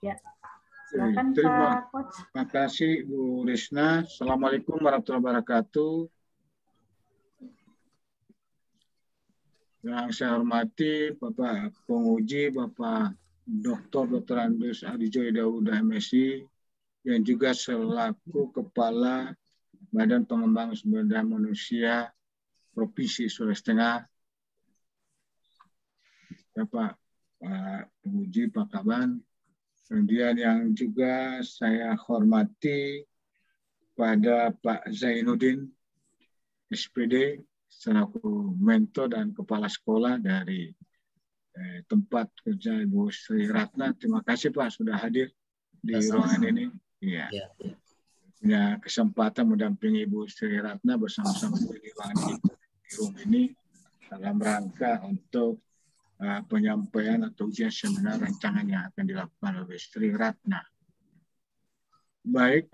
Ya, silakan Pak Coach. Terima kasih Bu Risna. Assalamualaikum warahmatullahi wabarakatuh. Yang saya hormati Bapak Penguji, Bapak Dr. Andes Adijoy Dauda MSI, yang juga selaku Kepala Badan Pengembangan Sumber Daya Manusia Provinsi Sulawesi Tengah, Bapak Penguji, Pak Kaban. Kemudian yang juga saya hormati pada Pak Zainuddin, SPD, selaku mentor dan kepala sekolah dari tempat kerja Ibu Sri Ratna. Terima kasih Pak sudah hadir di ruangan ini. Iya. Punya kesempatan mendampingi Ibu Sri Ratna bersama-sama di ruangan ini dalam rangka untuk penyampaian atau ujian seminar rancangan yang akan dilakukan oleh Sri Ratna. Baik,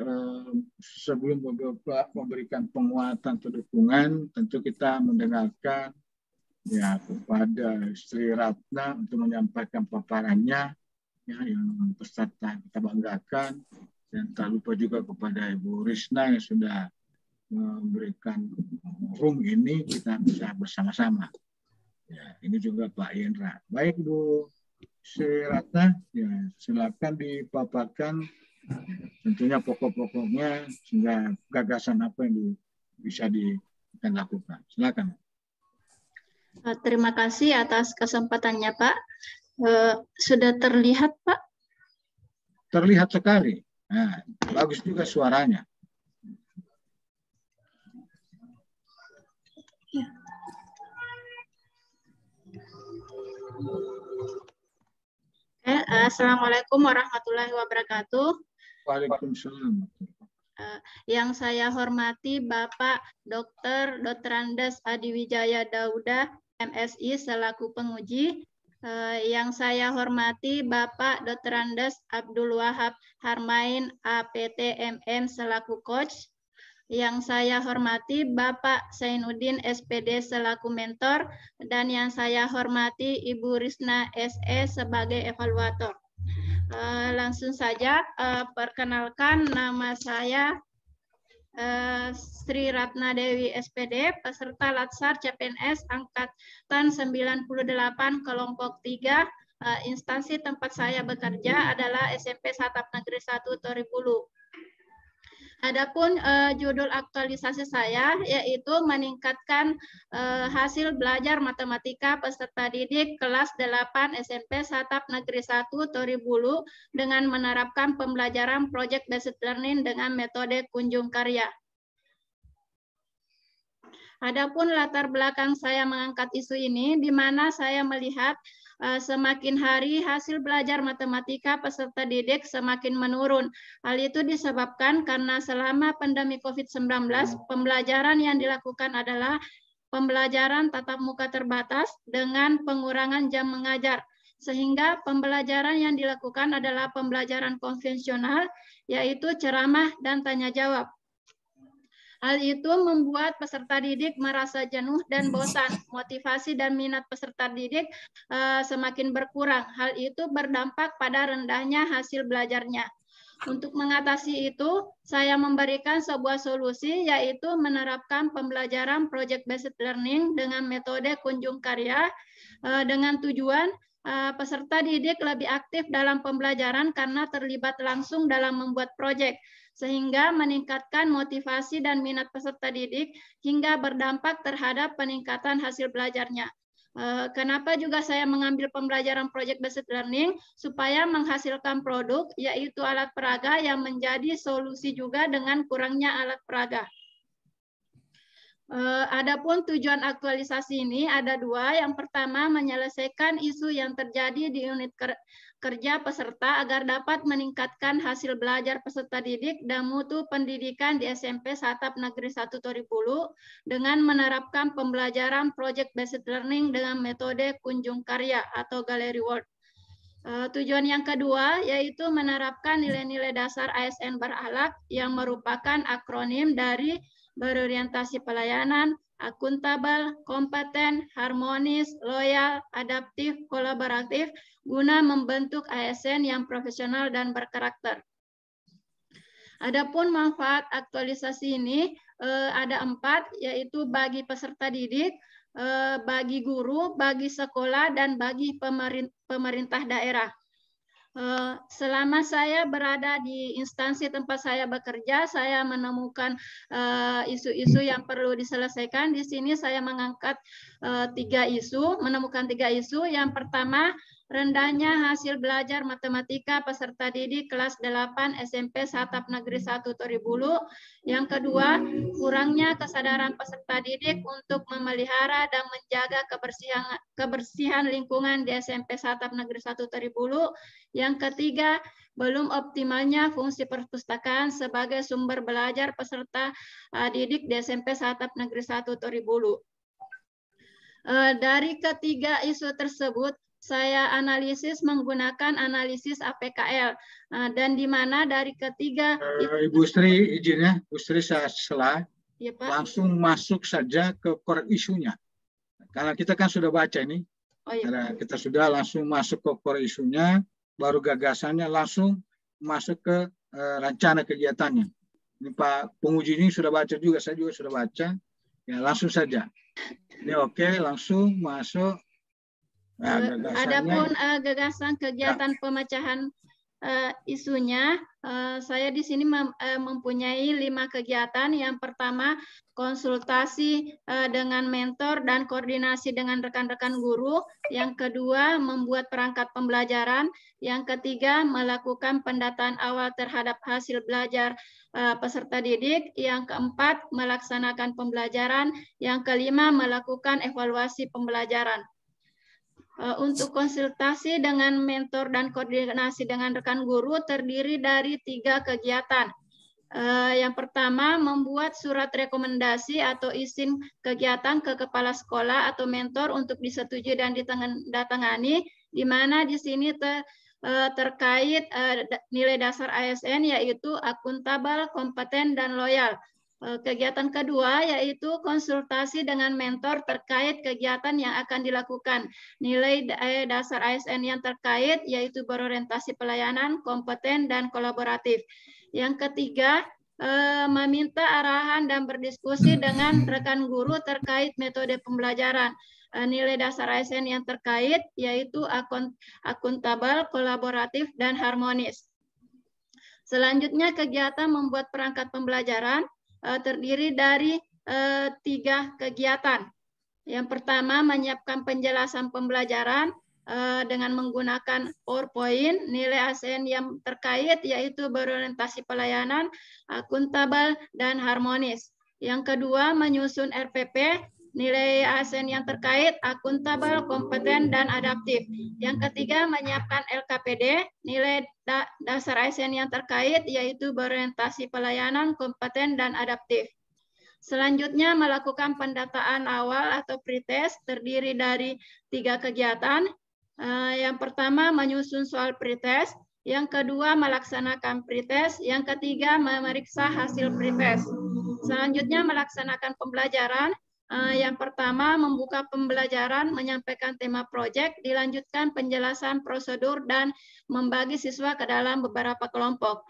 sebelum Bapak memberikan penguatan atau dukungan, tentu kita mendengarkan ya kepada Sri Ratna untuk menyampaikan paparannya ya, yang peserta kita banggakan, dan tak lupa juga kepada Ibu Risna yang sudah memberikan room ini, kita bisa bersama-sama. Ya, ini juga Pak Yendra. Baik Bu Sri Ratna, ya silakan dipaparkan tentunya pokok-pokoknya sehingga gagasan apa yang bisa dilakukan. Silakan. Terima kasih atas kesempatannya Pak. Sudah terlihat Pak? Terlihat sekali. Nah, bagus juga suaranya. Assalamualaikum warahmatullahi wabarakatuh. Waalaikumsalam. Yang saya hormati Bapak Dr. Andes Adiwijaya Dauda, MSI selaku penguji. Yang saya hormati Bapak Dr. Andes Abdul Wahab Harmain, APT MM selaku coach. Yang saya hormati Bapak Zainuddin SPD selaku mentor, dan yang saya hormati Ibu Risna SE sebagai evaluator. Langsung saja, perkenalkan nama saya Sri Ratna Dewi SPD, peserta Latsar CPNS Angkatan 98 kelompok 3. Instansi tempat saya bekerja adalah SMP Satap Negeri 1 Toribulu. Adapun judul aktualisasi saya yaitu meningkatkan hasil belajar matematika peserta didik kelas 8 SMP Satap Negeri 1 Toribulu dengan menerapkan pembelajaran project based learning dengan metode kunjung karya. Adapun latar belakang saya mengangkat isu ini, di mana saya melihat semakin hari hasil belajar matematika peserta didik semakin menurun. Hal itu disebabkan karena selama pandemi COVID-19, pembelajaran yang dilakukan adalah pembelajaran tatap muka terbatas dengan pengurangan jam mengajar. Sehingga pembelajaran yang dilakukan adalah pembelajaran konvensional, yaitu ceramah dan tanya jawab. Hal itu membuat peserta didik merasa jenuh dan bosan. Motivasi dan minat peserta didik semakin berkurang. Hal itu berdampak pada rendahnya hasil belajarnya. Untuk mengatasi itu, saya memberikan sebuah solusi, yaitu menerapkan pembelajaran project based learning dengan metode kunjung karya dengan tujuan peserta didik lebih aktif dalam pembelajaran karena terlibat langsung dalam membuat proyek, sehingga meningkatkan motivasi dan minat peserta didik hingga berdampak terhadap peningkatan hasil belajarnya. Kenapa juga saya mengambil pembelajaran project based learning? Supaya menghasilkan produk, yaitu alat peraga yang menjadi solusi juga dengan kurangnya alat peraga. Adapun tujuan aktualisasi ini ada dua. Yang pertama, menyelesaikan isu yang terjadi di unit kerja peserta agar dapat meningkatkan hasil belajar peserta didik dan mutu pendidikan di SMP Satap Negeri 1 Toribulu dengan menerapkan pembelajaran project based learning dengan metode kunjung karya atau gallery work. Tujuan yang kedua yaitu menerapkan nilai-nilai dasar ASN berakhlak yang merupakan akronim dari berorientasi pelayanan, akuntabel, kompeten, harmonis, loyal, adaptif, kolaboratif, guna membentuk ASN yang profesional dan berkarakter. Adapun manfaat aktualisasi ini ada 4, yaitu bagi peserta didik, bagi guru, bagi sekolah, dan bagi pemerintah daerah. Selama saya berada di instansi tempat saya bekerja, saya menemukan isu-isu yang perlu diselesaikan. Di sini saya mengangkat 3 isu, menemukan 3 isu. Yang pertama, rendahnya hasil belajar matematika peserta didik kelas 8 SMP Satap Negeri 1 Toribulu. Yang kedua, kurangnya kesadaran peserta didik untuk memelihara dan menjaga kebersihan lingkungan di SMP Satap Negeri 1 Toribulu. Yang ketiga, belum optimalnya fungsi perpustakaan sebagai sumber belajar peserta didik di SMP Satap Negeri 1 Toribulu. Dari ketiga isu tersebut, saya analisis menggunakan analisis APKL, dan di mana dari ketiga Ibu Sri, izin ya, Bu Sri, saya sela, ya, Pak. langsung masuk saja ke core isunya. Karena kita kan sudah baca ini, karena kita sudah langsung masuk ke core isunya, baru gagasannya langsung masuk ke rencana kegiatannya. Ini Pak penguji ini sudah baca juga, saya juga sudah baca, ya langsung saja. Ini oke, langsung masuk. Nah, adapun gagasan kegiatan pemecahan isunya, saya di sini mempunyai 5 kegiatan. Yang pertama, konsultasi dengan mentor dan koordinasi dengan rekan-rekan guru. Yang kedua, membuat perangkat pembelajaran. Yang ketiga, melakukan pendataan awal terhadap hasil belajar peserta didik. Yang keempat, melaksanakan pembelajaran. Yang kelima, melakukan evaluasi pembelajaran. Untuk konsultasi dengan mentor dan koordinasi dengan rekan guru terdiri dari 3 kegiatan. Yang pertama, membuat surat rekomendasi atau izin kegiatan ke kepala sekolah atau mentor untuk disetujui dan ditandatangani, di mana di sini terkait nilai dasar ASN, yaitu akuntabel, kompeten, dan loyal. Kegiatan kedua yaitu konsultasi dengan mentor terkait kegiatan yang akan dilakukan. Nilai dasar ASN yang terkait yaitu berorientasi pelayanan, kompeten, dan kolaboratif. Yang ketiga, meminta arahan dan berdiskusi dengan rekan guru terkait metode pembelajaran. Nilai dasar ASN yang terkait yaitu akuntabel, kolaboratif, dan harmonis. Selanjutnya, kegiatan membuat perangkat pembelajaran terdiri dari 3 kegiatan. Yang pertama, menyiapkan penjelasan pembelajaran dengan menggunakan PowerPoint. Nilai ASN yang terkait yaitu berorientasi pelayanan, akuntabel, dan harmonis. Yang kedua, menyusun RPP. Nilai ASN yang terkait akuntabel, kompeten, dan adaptif. Yang ketiga, menyiapkan LKPD. Nilai dasar ASN yang terkait yaitu berorientasi pelayanan, kompeten, dan adaptif. Selanjutnya, melakukan pendataan awal atau pretest terdiri dari 3 kegiatan. Yang pertama, menyusun soal pretest. Yang kedua, melaksanakan pretest. Yang ketiga, memeriksa hasil pretest. Selanjutnya, melaksanakan pembelajaran. Yang pertama, membuka pembelajaran, menyampaikan tema proyek, dilanjutkan penjelasan prosedur, dan membagi siswa ke dalam beberapa kelompok.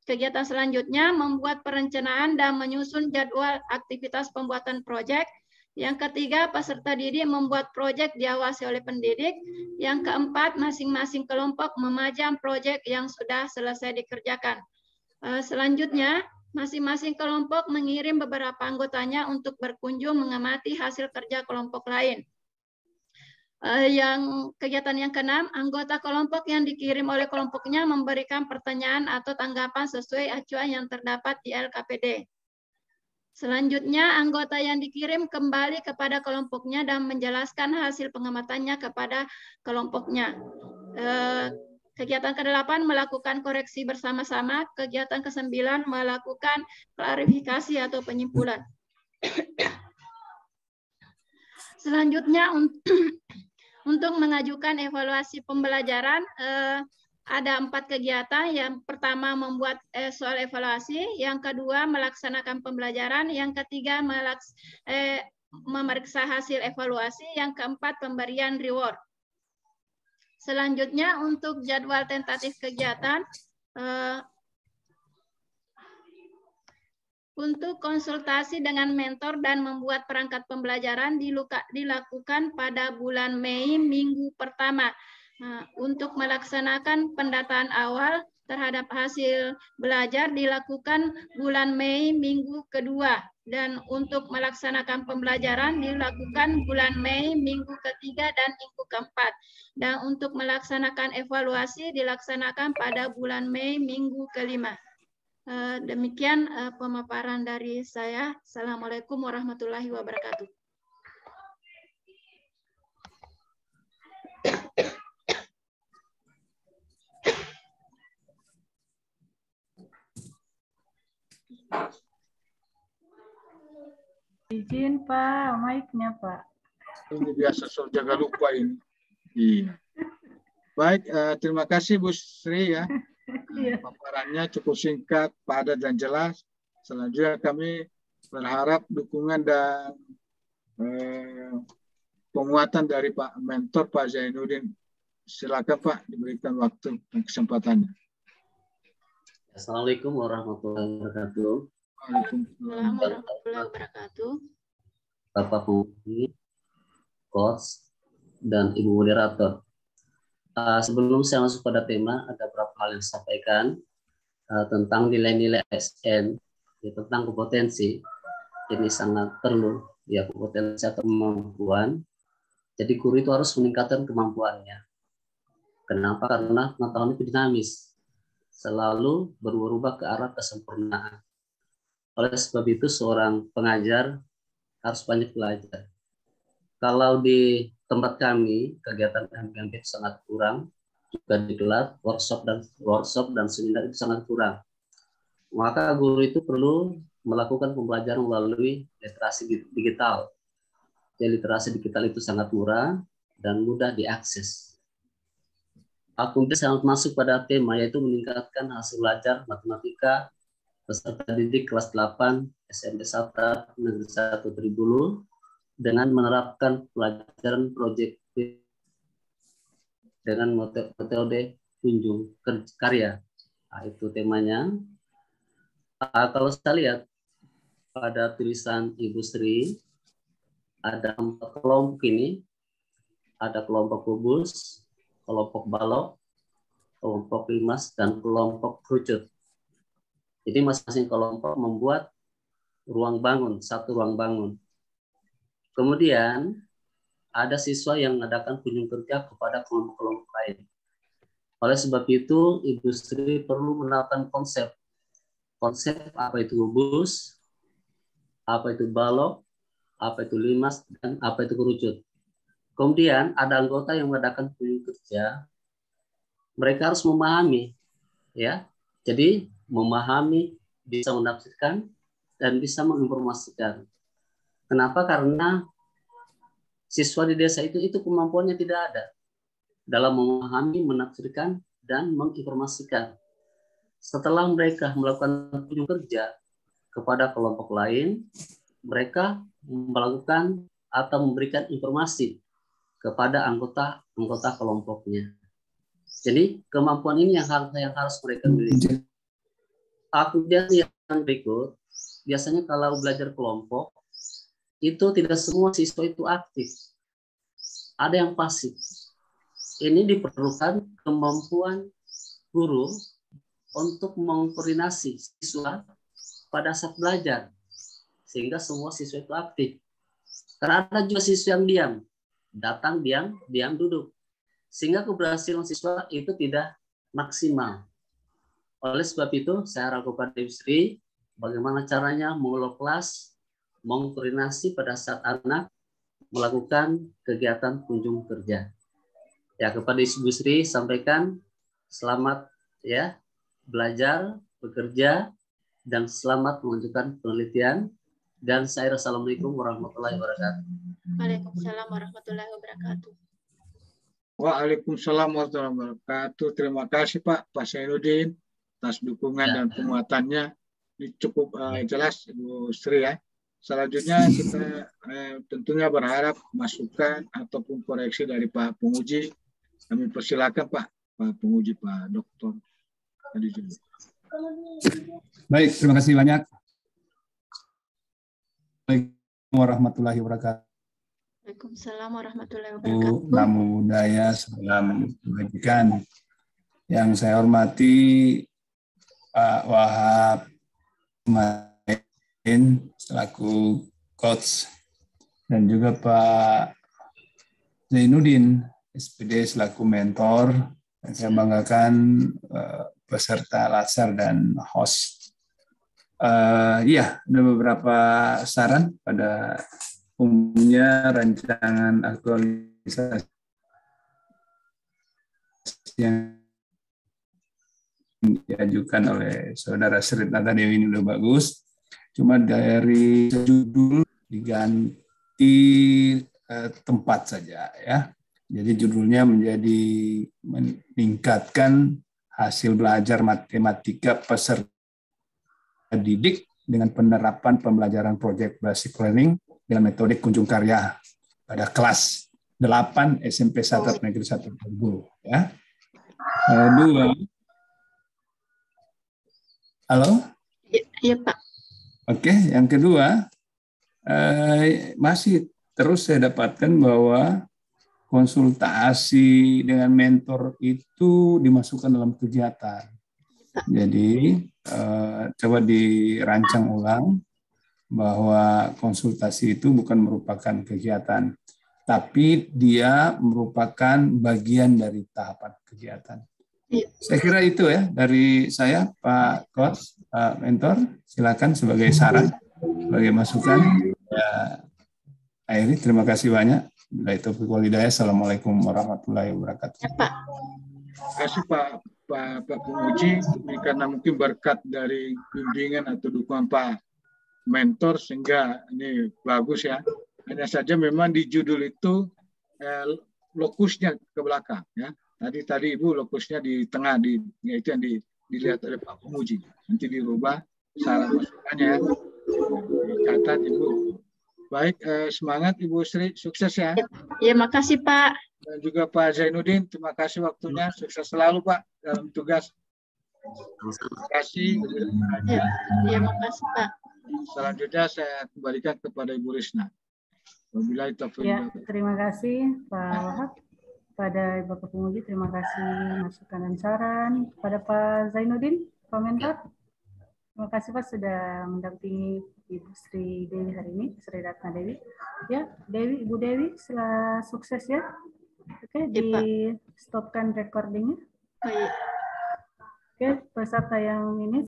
Kegiatan selanjutnya, membuat perencanaan dan menyusun jadwal aktivitas pembuatan proyek. Yang ketiga, peserta didik membuat proyek diawasi oleh pendidik. Yang keempat, masing-masing kelompok memajang proyek yang sudah selesai dikerjakan. Selanjutnya, masing-masing kelompok mengirim beberapa anggotanya untuk berkunjung mengamati hasil kerja kelompok lain. Yang kegiatan yang keenam, anggota kelompok yang dikirim oleh kelompoknya memberikan pertanyaan atau tanggapan sesuai acuan yang terdapat di LKPD. Selanjutnya, anggota yang dikirim kembali kepada kelompoknya dan menjelaskan hasil pengamatannya kepada kelompoknya. Kegiatan ke-8 melakukan koreksi bersama-sama. Kegiatan ke-9 melakukan klarifikasi atau penyimpulan. Selanjutnya, untuk mengajukan evaluasi pembelajaran, ada 4 kegiatan. Yang pertama membuat soal evaluasi, yang kedua melaksanakan pembelajaran, yang ketiga memeriksa hasil evaluasi, yang keempat pemberian reward. Selanjutnya untuk jadwal tentatif kegiatan, untuk konsultasi dengan mentor dan membuat perangkat pembelajaran dilakukan pada bulan Mei minggu pertama. Untuk melaksanakan pendataan awal terhadap hasil belajar dilakukan bulan Mei minggu kedua. Dan untuk melaksanakan pembelajaran dilakukan bulan Mei minggu ketiga dan minggu keempat. Dan untuk melaksanakan evaluasi dilaksanakan pada bulan Mei minggu kelima. Demikian pemaparan dari saya. Assalamualaikum warahmatullahi wabarakatuh. Izin Pak, mic-nya Pak. Ini biasa soal jaga lupa ini. Iya. Baik, terima kasih Bu Sri ya. Paparannya cukup singkat, padat dan jelas. Selanjutnya kami berharap dukungan dan penguatan dari Pak Mentor Pak Zainuddin. Silakan Pak, diberikan waktu dan kesempatannya. Assalamualaikum warahmatullahi wabarakatuh. Waalaikumsalam warahmatullahi wabarakatuh. Bapak Pembimbing, Coach, dan Ibu Moderator. Sebelum saya masuk pada tema, ada beberapa hal yang saya sampaikan tentang nilai-nilai ASN, tentang kompetensi. Ini sangat perlu, ya, kompetensi atau kemampuan. Jadi guru itu harus meningkatkan kemampuannya. Kenapa? Karena pengetahuan itu dinamis, selalu berubah ke arah kesempurnaan. Oleh sebab itu, seorang pengajar harus banyak belajar. Kalau di tempat kami, kegiatan MPMP itu sangat kurang, juga digelar workshop dan seminar itu sangat kurang. Maka guru itu perlu melakukan pembelajaran melalui literasi digital. Jadi literasi digital itu sangat murah dan mudah diakses. Aku sangat masuk pada tema, yaitu meningkatkan hasil belajar matematika peserta didik kelas 8 SMP 1 Negeri 1 Tribulu dengan menerapkan pelajaran proyek dengan metode kunjung karya. Nah, itu temanya. Kalau saya lihat pada tulisan Ibu Sri, ada 4 kelompok ini. Ada kelompok kubus, kelompok balok, kelompok limas, dan kelompok kerucut. Jadi masing-masing kelompok membuat ruang bangun, satu ruang bangun. Kemudian ada siswa yang mengadakan kunjung kerja kepada kelompok-kelompok lain. Oleh sebab itu, Ibu Sri perlu menerapkan konsep apa itu kubus, apa itu balok, apa itu limas, dan apa itu kerucut. Kemudian ada anggota yang mengadakan kunjung kerja, mereka harus memahami, ya. Jadi memahami, bisa menafsirkan, dan bisa menginformasikan. Kenapa? Karena siswa di desa itu kemampuannya tidak ada dalam memahami, menafsirkan, dan menginformasikan. Setelah mereka melakukan kunjung kerja kepada kelompok lain, mereka melakukan atau memberikan informasi kepada anggota kelompoknya. Jadi kemampuan ini yang harus mereka miliki. Kemudian yang berikut, biasanya kalau belajar kelompok, itu tidak semua siswa itu aktif. Ada yang pasif. Ini diperlukan kemampuan guru untuk mengkoordinasi siswa pada saat belajar, sehingga semua siswa itu aktif. Karena ada juga siswa yang diam, datang diam duduk, sehingga keberhasilan siswa itu tidak maksimal. Oleh sebab itu, saya harap kepada Ibu Sri, bagaimana caranya mengelola kelas, mengkoordinasi pada saat anak melakukan kegiatan kunjung kerja. Ya, kepada Ibu Sri sampaikan selamat ya belajar, bekerja, dan selamat melanjutkan penelitian. Dan saya Assalamualaikum warahmatullahi wabarakatuh. Waalaikumsalam warahmatullahi wabarakatuh. Waalaikumsalam warahmatullahi wabarakatuh. Terima kasih Pak Zainuddin atas dukungan dan penguatannya. Ini cukup jelas Ibu Sri ya. Selanjutnya kita tentunya berharap masukan ataupun koreksi dari Pak Penguji. Kami persilakan Pak Penguji, Pak Doktor. Baik, terima kasih banyak. Assalamualaikum warahmatullahi wabarakatuh. Waalaikumsalam warahmatullahi wabarakatuh. Namo Buddhaya, salam kebajikan. Yang saya hormati Pak Wahab Main selaku coach dan juga Pak Zainuddin SPD selaku mentor. Dan saya banggakan peserta latsar dan host. Iya, ada beberapa saran pada umumnya rancangan aktualisasi yang diajukan oleh Saudara Sri Nata Dewi ini udah bagus. Cuma dari judul diganti tempat saja ya. Jadi judulnya menjadi meningkatkan hasil belajar matematika peserta didik dengan penerapan pembelajaran project basic learning dengan metode kunjung karya pada kelas 8 SMP 1 Negeri 1 Bengkulu ya. Dua. Halo? Iya, Pak. Oke, yang kedua masih terus saya dapatkan bahwa konsultasi dengan mentor itu dimasukkan dalam kegiatan. Jadi coba dirancang ulang bahwa konsultasi itu bukan merupakan kegiatan, tapi dia merupakan bagian dari tahapan kegiatan. Saya kira itu ya dari saya, Pak Coach, Pak Mentor, silakan sebagai saran, sebagai masukan. Ya, akhiri, terima kasih banyak. Bila itu Walhidayah. Assalamualaikum warahmatullahi wabarakatuh. Ya, Pak. Terima kasih Pak Penguji, ini karena mungkin berkat dari bimbingan atau dukungan Pak Mentor sehingga ini bagus ya. Hanya saja memang di judul itu lokusnya ke belakang ya. Tadi Ibu lokusnya di tengah itu yang dilihat oleh Pak Penguji. Nanti dirubah saran masukannya ya. Dicatat Ibu. Baik, semangat Ibu Sri, sukses ya. Ya, makasih Pak. Dan juga Pak Zainuddin, terima kasih waktunya. Sukses selalu Pak dalam tugas. Terima kasih. Ya, makasih Pak. Selanjutnya saya kembalikan kepada Ibu Risna. Wabillahi taufiq. Ya, terima kasih Pak Wahab. Pada Bapak Penguji, terima kasih masukan dan saran. Pada Pak Zainuddin, Pak Mentor, terima kasih Pak sudah mendampingi Ibu Sri Dewi hari ini, Sri Ratna Dewi. Ya, Ibu Dewi, setelah sukses ya. Oke, di stopkan recordingnya. Baik. Oke, peserta yang ini